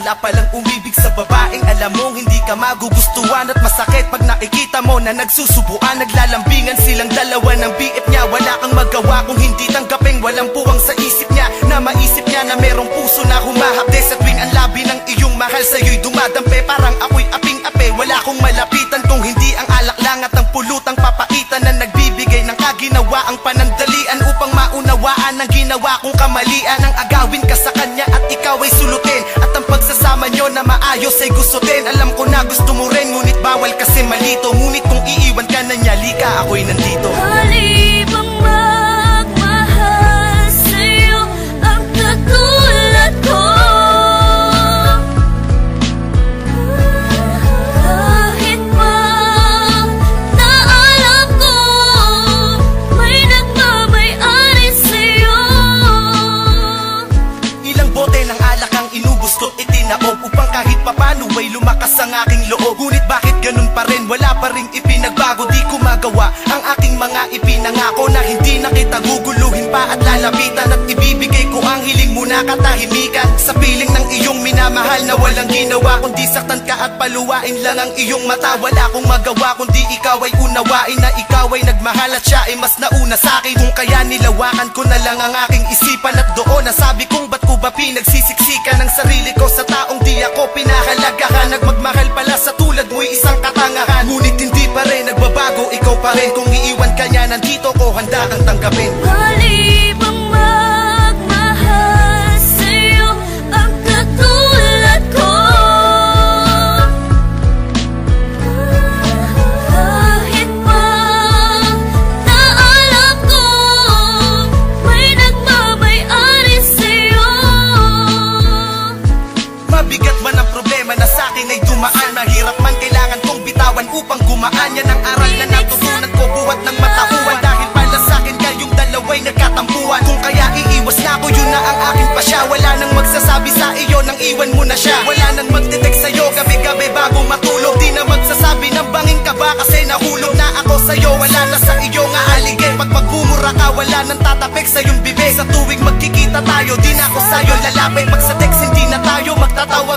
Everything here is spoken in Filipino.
Wala palang umibig sa babaeng alam mong hindi ka magugustuhan. At masakit pag nakikita mo na nagsusubuan. Naglalambingan silang dalawa ng BF niya. Wala kang magawa kung hindi tanggapin. Walang puwang sa isip niya na maisip niya na merong puso na humahapde. Sa tuwing ang labi ng iyong mahal sa'yo'y dumadampe. Parang ako'y aping-ape, wala kong malapitan kung hindi ang alak lang at ang pulutang papaitan na nagbibigay ng kaginawa ang panandalian upang maunawaan ang ginawa kong kamalian. Ang agawin ka sa kanya at ikaw ay sulutin, at ang pagsasama nyo na maayos ay gustutin. Alam ko na gusto mo rin, ngunit bawal kasi malito. Ngunit kung iiwan ka na niya, lika ako'y nandito. Halibang magmahal sa'yo ang katulad ko. Kahit pa na alam ko may nagmamay-ari sa'yo. Ilang bote ng alak ang inubos ko, itinaob upang kahit papano ay lumakas ang aking loob. Ngunit bakit ganun pa rin, wala pa rin ipinagbago. Di ko magawa ang aking mga ipinangako na hindi na kita guguluhin pa at lalapitan. At ibibigay ko ang hiling mo na katahimikan sa piling ng iyong minamahal na walang ginawa kundi saktan ka at paluwain lang ang iyong mata. Wala akong magawa kundi ikaw ay unawain na ikaw ay nagmahal at siya ay mas nauna sa'kin. Kung kaya nilawakan ko na lang ang aking isipan, at doon nasabi kong ba't ko ba pinagsisiksikan ang sarili ko sa taong di ako pinahalagahan. Nagmagmahal pala sa tulad mo'y isang katangahan, ngunit hindi pa rin nagbabago, ikaw pa rin. Kung iiwan ka niya, nandito ko, handa kang tanggapin. Halibang magmahal sa'yo ang katulad ko. Kahit pa na alam ko may nagmamay-ari sa'yo. Mabigat man ang problema na sa'kin ay dumaan, mahirap man kailangan kong bitawan upang gumaan. Yan ang aral na natutunan ko buhat ng matauhan, dahil pala sa'kin kayong dalawa'y nagkatampuhan. Kung kaya iiwas na ko, yun na ang aking pasya. Wala nang magsasabi sa iyo nang iwan mo na siya. Wala nang magte-text sa'yo gabi-gabi bago matulog. Di na magsasabi ng banging ka ba kasi nahulog na ako sa'yo. Wala na sa iyo nga aligay, pag magmumura ka wala nang tatapik sa iyong bibig. Sa tuwing magkikita tayo, di na ako sa'yo lalapit. Pag sa text hindi na tayo magtatawa